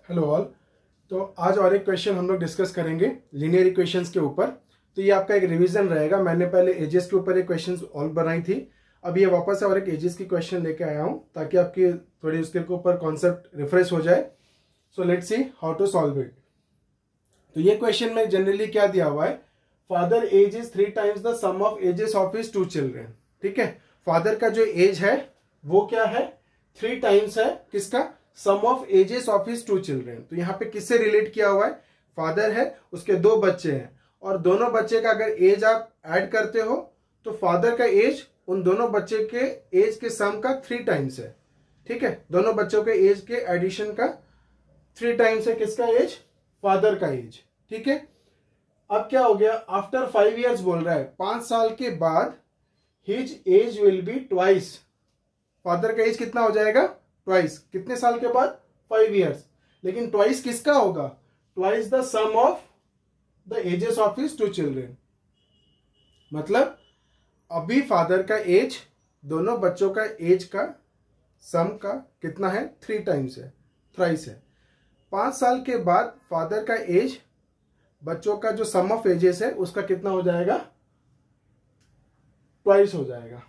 Hello all. तो आज और एक क्वेश्चन हम लोग डिस्कस करेंगे लीनियर इक्वेशंस के ऊपर। तो ये आपका एक रिवीजन रहेगा। मैंने पहले एजेस के ऊपर एक क्वेश्चन ऑल बनाई थी, अब ये वापस से और एक एजेस की क्वेश्चन लेके आया हूँ ताकि आपकी थोड़ी उसके ऊपर कॉन्सेप्ट रिफ्रेश हो जाए। So let's see how to solve it. तो ये क्वेश्चन में जनरली क्या दिया हुआ है, father age is 3 times the sum of ages of his 2 children. ठीक है, फादर का जो एज है वो क्या है, 3 times है किसका, sum of ages of his 2 children. तो यहाँ पे किससे रिलेट किया हुआ है, फादर है, उसके 2 बच्चे हैं और दोनों बच्चे का अगर एज आप ऐड करते हो तो फादर का एज उन दोनों बच्चे के एज के सम का 3 times है। ठीक है, दोनों बच्चों के एज के एडिशन का 3 times है किसका एज, फादर का एज। ठीक है, अब क्या हो गया, आफ्टर 5 years बोल रहा है, 5 साल के बाद his age will be twice. Father का एज कितना हो जाएगा, ट्वाइस। कितने साल के बाद, 5 years। लेकिन ट्वाइस किसका होगा, twice the sum of the ages of his 2 children. मतलब अभी फादर का एज दोनों बच्चों का एज का सम का कितना है, 3 times है, थ्राइस है। 5 साल के बाद फादर का एज बच्चों का जो सम ऑफ एजेस है उसका कितना हो जाएगा, ट्वाइस हो जाएगा।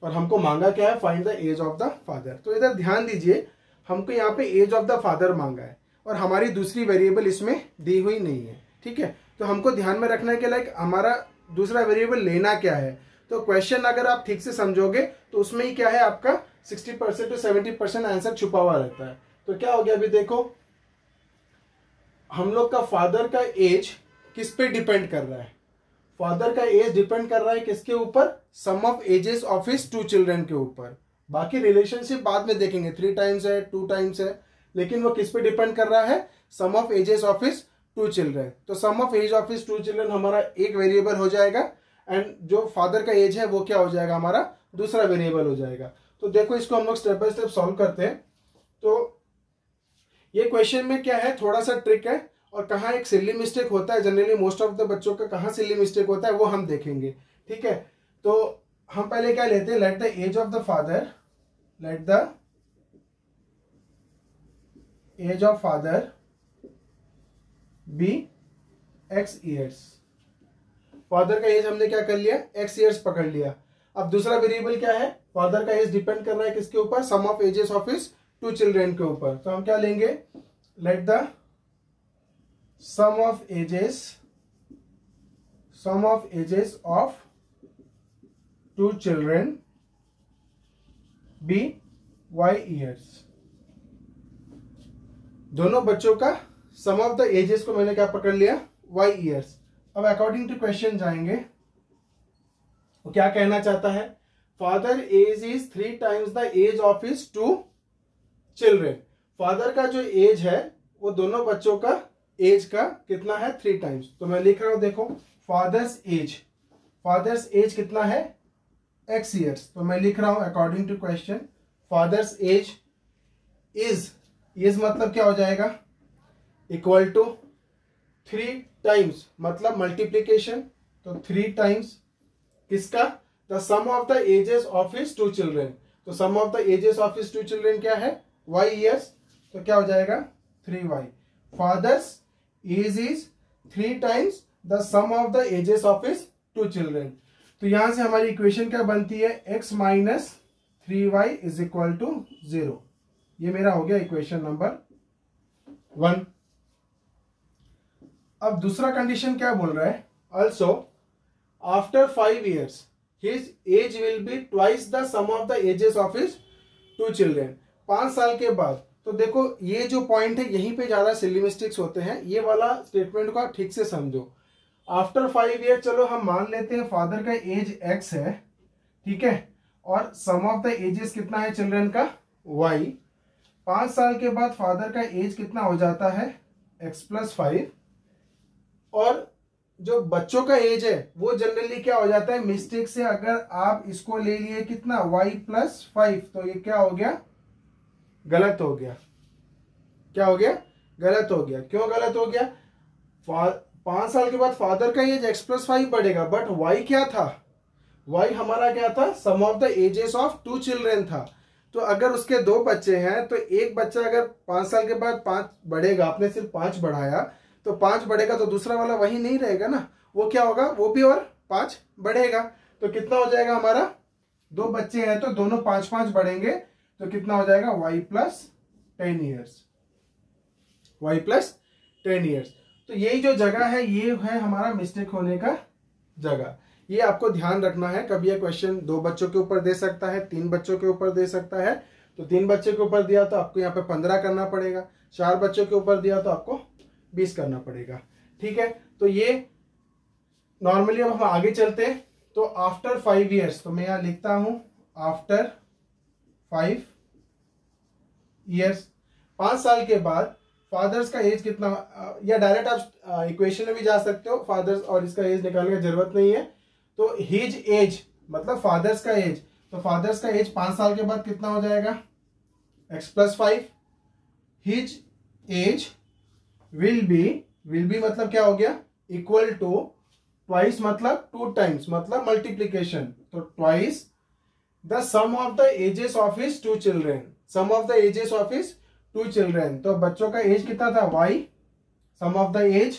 और हमको मांगा क्या है, find the age of the father. तो इधर ध्यान दीजिए, हमको यहाँ पे एज ऑफ द फादर मांगा है और हमारी दूसरी वेरिएबल इसमें दी हुई नहीं है। ठीक है, तो हमको ध्यान में रखना है कि लाइक हमारा दूसरा वेरिएबल लेना क्या है। तो क्वेश्चन अगर आप ठीक से समझोगे तो उसमें ही क्या है, आपका 60% to 70% आंसर छुपा हुआ रहता है। तो क्या हो गया, अभी देखो हम लोग का फादर का एज किस पे डिपेंड कर रहा है, फादर का एज डिपेंड कर रहा है किसके ऊपर, sum of ages of his 2 children के ऊपर। बाकी रिलेशनशिप बाद में देखेंगे, 3 times है, 2 times है, लेकिन वो किस पे डिपेंड कर रहा है, sum of ages of his 2 children. तो sum of age of his 2 children हमारा एक वेरिएबल हो जाएगा एंड जो फादर का एज है वो क्या हो जाएगा, हमारा दूसरा वेरिएबल हो जाएगा। तो देखो इसको हम लोग स्टेप बाय स्टेप सॉल्व करते हैं। तो ये क्वेश्चन में क्या है, थोड़ा सा ट्रिक है और कहाँ एक सिली मिस्टेक होता है, जनरली मोस्ट ऑफ द बच्चों का कहाँ सिली मिस्टेक होता है वो हम देखेंगे। ठीक है, तो हम पहले क्या लेते हैं, let the age of the father, let the age of father be x years। Father का एज हमने क्या कर लिया, x years पकड़ लिया। अब दूसरा वेरिएबल क्या है, फादर का एज डिपेंड कर रहा है किसके ऊपर, sum of ages of his 2 children के ऊपर। तो हम क्या लेंगे, let the sum of ages of 2 children be y years। दोनों बच्चों का सम ऑफ द एजेस को मैंने क्या पकड़ लिया, y years। अब अकॉर्डिंग टू क्वेश्चन जाएंगे, वो क्या कहना चाहता है, father age is 3 times the age of his 2 children. Father का जो एज है वो दोनों बच्चों का एज का कितना है, 3 times। तो मैं लिख रहा हूं, देखो फादर्स एज कितना है, x years। तो मैं लिख रहा हूं according to question, father's age is मतलब क्या हो जाएगा, इक्वल टू 3 times, मतलब मल्टीप्लीकेशन। तो 3 times किसका, the sum of the ages of his 2 children. तो sum of the ages of his 2 children क्या है, y years। तो क्या हो जाएगा, 3y। Father's age is 3 times the sum of the ages of his 2 children. तो यहां से हमारी इक्वेशन क्या बनती है, x minus 3y is equal to 0। ये मेरा हो गया इक्वेशन नंबर 1। अब दूसरा कंडीशन क्या बोल रहा है, also after 5 years his age will be twice the sum of the ages of his 2 children. 5 साल के बाद। तो देखो ये जो पॉइंट है यहीं पे ज्यादा सिली मिस्टेक्स होते हैं, ये वाला स्टेटमेंट को आप ठीक से समझो। आफ्टर 5 years, चलो हम मान लेते हैं फादर का एज x है, ठीक है, और सम ऑफ द एजेस कितना है चिल्ड्रन का, y। 5 साल के बाद फादर का एज कितना हो जाता है, x+5। और जो बच्चों का एज है वो जनरली क्या हो जाता है, मिस्टेक से अगर आप इसको ले लिए कितना, y+5, तो ये क्या हो गया, गलत हो गया। क्या हो गया, गलत हो गया। क्यों गलत हो गया, 5 साल के बाद फादर का एज x+5 बढ़ेगा, बट y क्या था, y हमारा क्या था, sum of the ages of 2 children था। तो अगर उसके 2 बच्चे हैं तो एक बच्चा अगर 5 साल के बाद 5 बढ़ेगा, आपने सिर्फ 5 बढ़ाया, तो 5 बढ़ेगा तो दूसरा वाला वही नहीं रहेगा ना, वो क्या होगा, वो भी और 5 बढ़ेगा। तो कितना हो जाएगा हमारा, 2 बच्चे हैं तो दोनों 5-5 बढ़ेंगे, तो कितना हो जाएगा y + 10 ईयर्स, y + 10 ईयर्स। तो यही जो जगह है ये है हमारा मिस्टेक होने का जगह। ये आपको ध्यान रखना है। कभी ये क्वेश्चन 2 बच्चों के ऊपर दे सकता है, 3 बच्चों के ऊपर दे सकता है। तो 3 बच्चों के ऊपर दिया तो आपको यहाँ पे 15 करना पड़ेगा, 4 बच्चों के ऊपर दिया तो आपको 20 करना पड़ेगा। ठीक है, तो ये नॉर्मली अब हम आगे चलते हैं। तो आफ्टर 5 ईयर्स, तो मैं यहाँ लिखता हूं आफ्टर 5 ईयर्स, 5 साल के बाद फादर्स का एज कितना, या डायरेक्ट आप इक्वेशन में भी जा सकते हो, फादर्स और इसका एज निकालने की जरूरत नहीं है। तो हिज एज मतलब फादर्स का एज, तो फादर्स का एज 5 साल के बाद कितना हो जाएगा, x + 5। His age will B मतलब क्या हो गया, इक्वल टू ट्वाइस मतलब 2 टाइम्स मतलब मल्टीप्लीकेशन, तो twice the sum of the ages of his 2 children, sum of the ages of his 2 children. तो बच्चों का एज कितना था, y, sum of the age,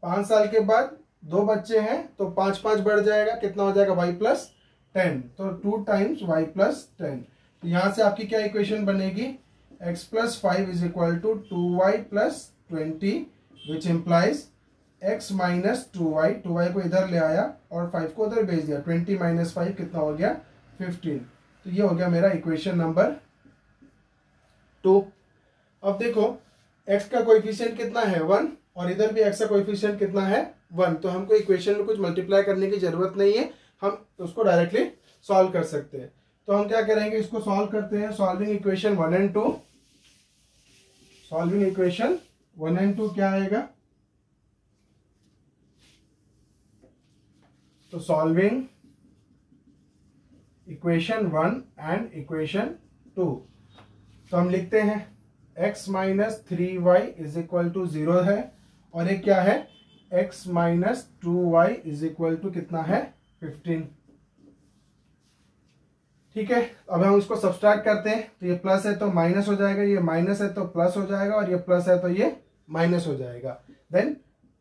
5 साल के बाद 2 बच्चे हैं तो 5-5 बढ़ जाएगा, कितना हो जाएगा, y + 10, तो 2 टाइम्स y + 10। तो यहां से आपकी क्या इक्वेशन बनेगी, x + 5 = 2y + 20 which implies x - 2y, 2y को इधर ले आया और 5 को उधर भेज दिया, 20 - 5 कितना हो गया, 15। तो ये हो गया मेरा इक्वेशन नंबर 2। अब देखो x का कोएफिशिएंट कितना है, 1, और इधर भी x का कोएफिशिएंट कितना है, 1। तो हमको इक्वेशन में कुछ मल्टीप्लाई करने की जरूरत नहीं है, हम उसको डायरेक्टली सॉल्व कर सकते हैं। तो हम क्या करेंगे, इसको सॉल्व करते हैं। सॉल्विंग इक्वेशन 1 और 2, सॉल्विंग इक्वेशन 1 और 2 क्या आएगा, तो सॉल्विंग इक्वेशन 1 एंड इक्वेशन 2, तो हम लिखते हैं x - 3y = 0 है, और एक क्या है, x - 2y = कितना है, 15। ठीक है, अब हम उसको सब्सट्रैक्ट करते हैं, तो ये प्लस है तो माइनस हो जाएगा, ये माइनस है तो प्लस हो जाएगा, और ये प्लस है तो ये माइनस हो जाएगा। Then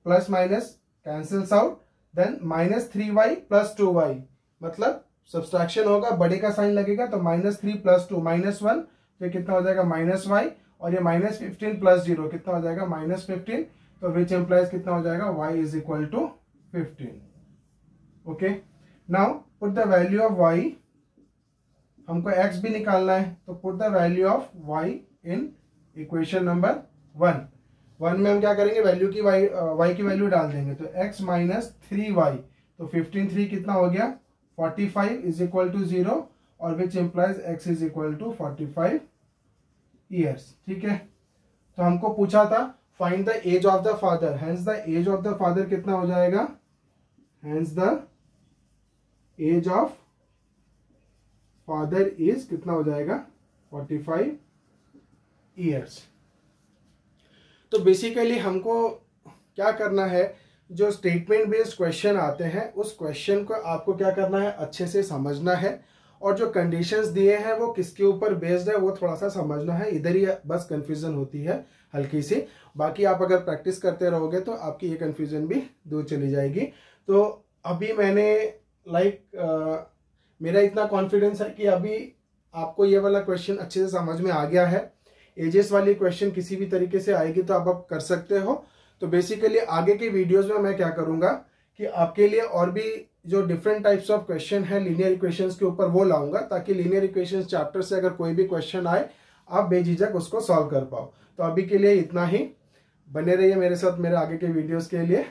plus minus cancels out, then -3y + 2y, मतलब सब्सट्रैक्शन होगा, बड़े का साइन लगेगा तो -3 + 2 -1, तो कितना हो जाएगा, -y, और ये -15 + 0 कितना हो जाएगा, -15, तो विच एम्प्लाइज कितना हो जाएगा, y = 15। Okay, now put the value of y, हमको x भी निकालना है, तो put the value of y in equation number 1 में हम क्या करेंगे, वैल्यू की y की वैल्यू डाल देंगे, तो x - 3y, तो 15 3 कितना हो गया, 45 = 0, और विच इम्प्लाइज x = 45 ईयर्स। ठीक है, तो हमको पूछा था find the age of the father, hence the age of the father कितना हो जाएगा, hence the age of father is कितना हो जाएगा, 45 ईयर्स। तो बेसिकली हमको क्या करना है, जो स्टेटमेंट बेस्ड क्वेश्चन आते हैं उस क्वेश्चन को आपको क्या करना है, अच्छे से समझना है, और जो कंडीशंस दिए हैं वो किसके ऊपर बेस्ड है वो थोड़ा सा समझना है। इधर ही बस कंफ्यूजन होती है हल्की सी, बाकी आप अगर प्रैक्टिस करते रहोगे तो आपकी ये कंफ्यूजन भी दूर चली जाएगी। तो अभी मैंने मेरा इतना कॉन्फिडेंस है कि अभी आपको ये वाला क्वेश्चन अच्छे से समझ में आ गया है। एजेस वाली क्वेश्चन किसी भी तरीके से आएगी तो आप कर सकते हो। तो बेसिकली आगे के वीडियोस में मैं क्या करूंगा कि आपके लिए और भी जो डिफरेंट टाइप्स ऑफ क्वेश्चन है लीनियर इक्वेशंस के ऊपर वो लाऊंगा, ताकि लीनियर इक्वेशंस चैप्टर से अगर कोई भी क्वेश्चन आए आप बेझिझक उसको सॉल्व कर पाओ। तो अभी के लिए इतना ही, बने रहिए मेरे साथ मेरे आगे के वीडियोस के लिए।